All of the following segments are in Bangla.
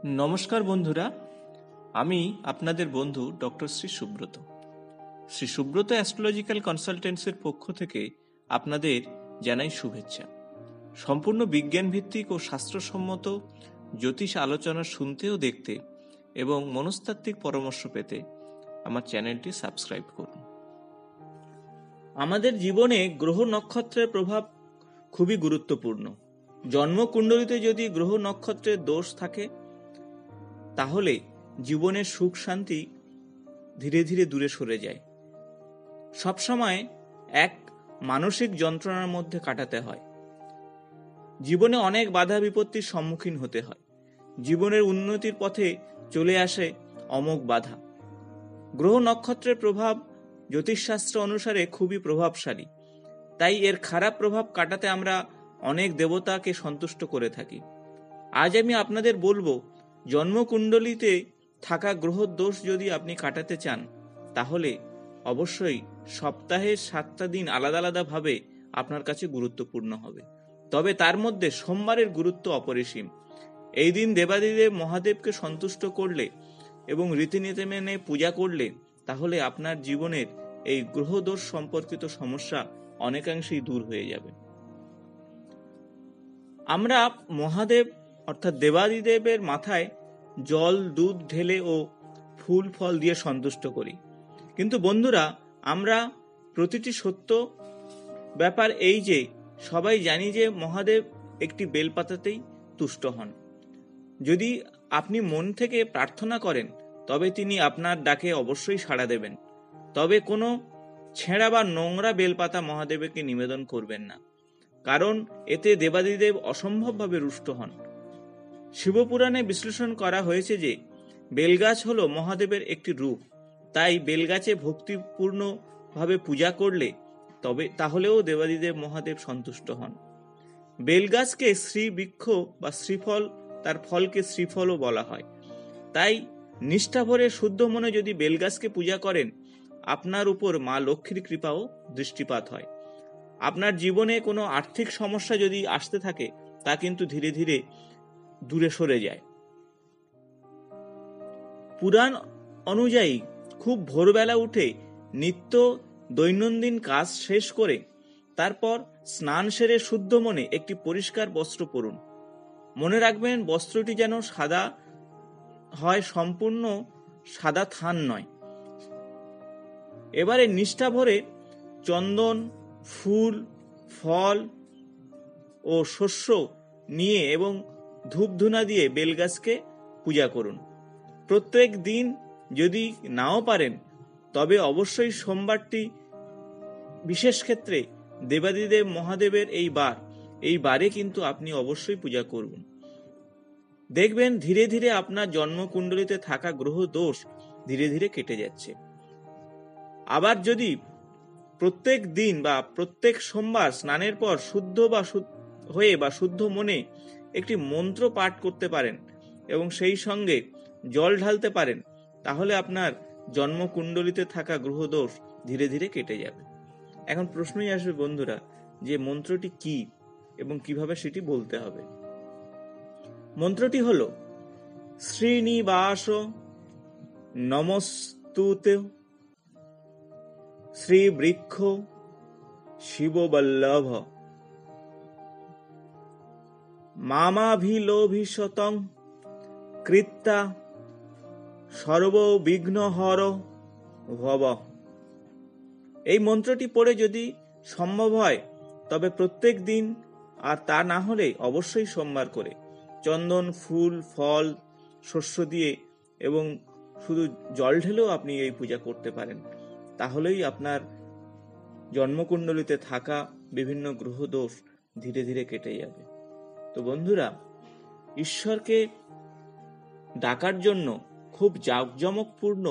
নমস্কার বন্ধুরা, আমি আপনাদের বন্ধু ডক্টর শ্রী সুব্রত। শ্রী সুব্রত অ্যাস্ট্রোলজিক্যাল কনসালটেন্সির পক্ষ থেকে আপনাদের জানাই শুভেচ্ছা। সম্পূর্ণ বিজ্ঞান ভিত্তিক ও শাস্ত্রসম্মত জ্যোতিষ আলোচনা শুনতে ও দেখতে এবং মনস্তাত্ত্বিক পরামর্শ পেতে আমার চ্যানেলটি সাবস্ক্রাইব করুন। আমাদের জীবনে গ্রহ নক্ষত্রের প্রভাব খুবই গুরুত্বপূর্ণ। জন্মকুণ্ডলিতে যদি গ্রহ নক্ষত্রের দোষ থাকে তাহলে জীবনের সুখ শান্তি ধীরে ধীরে দূরে সরে যায়। সবসময় এক মানসিক যন্ত্রণার মধ্যে কাটাতে হয়। জীবনে অনেক বাধা বিপত্তির সম্মুখীন হতে হয়। জীবনের উন্নতির পথে চলে আসে অমোঘ বাধা। গ্রহ নক্ষত্রের প্রভাব জ্যোতিষশাস্ত্র অনুসারে খুবই প্রভাবশালী। তাই এর খারাপ প্রভাব কাটাতে আমরা অনেক দেবতাকে সন্তুষ্ট করে থাকি। আজ আমি আপনাদের বলবো, জন্মকুণ্ডলিতে থাকা গ্রহ দোষ যদি আপনি কাটাতে চান তাহলে অবশ্যই সপ্তাহের 7টা দিন আলাদা আলাদাভাবে আপনার কাছে গুরুত্বপূর্ণ হবে। তবে তার মধ্যে সোমবারের গুরুত্ব অপরিসীম। এই দিন দেবাদিদেব মহাদেবকে সন্তুষ্ট করলে এবং রীতিনীতি মেনে পূজা করলে তাহলে আপনার জীবনের এই গ্রহ দোষ সম্পর্কিত সমস্যা অনেকাংশেই দূর হয়ে যাবে। আমরা মহাদেব অর্থাৎ দেবাদিদেবের মাথায় জল দুধ ঢেলে ও ফুল ফল দিয়ে সন্তুষ্ট করি। কিন্তু বন্ধুরা, আমরা প্রতিটি সত্য ব্যাপার এই যে সবাই জানি যে মহাদেব একটি বেলপাতাতেই তুষ্ট হন। যদি আপনি মন থেকে প্রার্থনা করেন তবে তিনি আপনার ডাকে অবশ্যই সাড়া দেবেন। তবে কোনো ছেঁড়া বা নোংরা বেলপাতা মহাদেবকে নিবেদন করবেন না, কারণ এতে দেবাদিদেব অসম্ভবভাবে রুষ্ট হন। শিবপুরাণে বিশ্লেষণ করা হয়েছে যে বেলগাছ হলো মহাদেবের একটি রূপ। তাই বেলগাছে ভক্তিপূর্ণভাবে পূজা করলে তাহলেও দেবাদিদেব মহাদেব সন্তুষ্ট হন। বেলগাছকে শ্রীবৃক্ষ বা শ্রীফল, তার ফলকে শ্রীফলও বলা হয়। তাই নিষ্ঠাভরে শুদ্ধ মনে যদি বেলগাছকে পূজা করেন, আপনার উপর মা লক্ষ্মীর কৃপাও দৃষ্টিপাত হয়। আপনার জীবনে কোনো আর্থিক সমস্যা যদি আসতে থাকে তা কিন্তু ধীরে ধীরে দূরে সরে যায়। পুরাণ অনুযায়ী খুব ভোরবেলা উঠে নিত্য দৈনন্দিন কাজ শেষ করে তারপর স্নান সেরে শুদ্ধ মনে একটি পরিষ্কার বস্ত্র পরুন। মনে রাখবেন, বস্ত্রটি যেন সাদা হয়, সম্পূর্ণ সাদা থান নয়। এবারে নিষ্ঠা ভরে চন্দন, ফুল, ফল ও শস্য নিয়ে এবং ধূপধুনা দিয়ে বেলগাছকে পূজা করুন। প্রত্যেক দিন যদি নাও পারেন তবে অবশ্যই সোমবারটি বিশেষ ক্ষেত্রে দেবাদিদেব মহাদেবের এই বারে কিন্তু আপনি অবশ্যই পূজা করুন। দেখবেন ধীরে ধীরে আপনার জন্মকুণ্ডলিতে থাকা গ্রহ দোষ ধীরে ধীরে কেটে যাচ্ছে। আবার যদি প্রত্যেক দিন বা প্রত্যেক সোমবার স্নানের পর শুদ্ধ মনে একটি মন্ত্র পাঠ করতে পারেন এবং সেই সঙ্গে জল ঢালতে পারেন, তাহলে আপনার জন্মকুণ্ডলিতে থাকা গ্রহ দোষ ধীরে ধীরে কেটে যাবে। এখন প্রশ্নই আসবে বন্ধুরা, যে মন্ত্রটি কি এবং কিভাবে সেটি বলতে হবে। মন্ত্রটি হলো শ্রীনিবাস নমস্তুতে শ্রীবৃক্ষ শিববল্লভ মামাভিলোভিশতং কৃত্তা সর্ববিঘ্নহর ভব। এই মন্ত্রটি পড়ে যদি সম্ভব হয় তবে প্রত্যেক দিন, আর তা না হলে অবশ্যই সোমবার করে চন্দন, ফুল, ফল, শস্য দিয়ে এবং শুধু জল ঢেলেও আপনি এই পূজা করতে পারেন। তাহলেই আপনার জন্মকুণ্ডলিতে থাকা বিভিন্ন গ্রহ দোষ ধীরে ধীরে কেটে যাবে। তো বন্ধুরা, ঈশ্বরকে ডাকার জন্য খুব জাঁকজমকপূর্ণ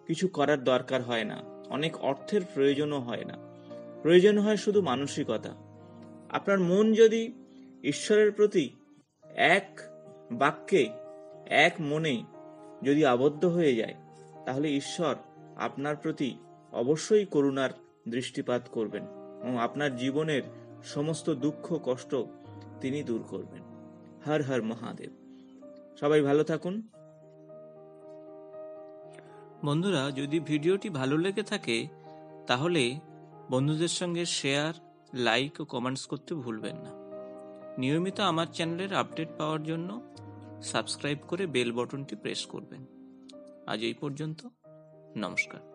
কিছু করার দরকার হয় না, অনেক অর্থের প্রয়োজনও হয় না। প্রয়োজন হয় শুধু মানসিকতা। আপনার মন যদি ঈশ্বরের প্রতি এক বাক্যে এক মনে যদি আবদ্ধ হয়ে যায় তাহলে ঈশ্বর আপনার প্রতি অবশ্যই করুণার দৃষ্টিপাত করবেন এবং আপনার জীবনের সমস্ত দুঃখ কষ্ট তিনি দূর করবেন। হর হর মহাদেব। সবাই ভালো থাকুন। বন্ধুরা, যদি ভিডিওটি ভালো লেগে থাকে তাহলে বন্ধুদের সঙ্গে শেয়ার, লাইক ও কমেন্টস করতে ভুলবেন না। নিয়মিত আমার চ্যানেলের আপডেট পাওয়ার জন্য সাবস্ক্রাইব করে বেল বাটনটি প্রেস করবেন। আজ এই পর্যন্ত, নমস্কার।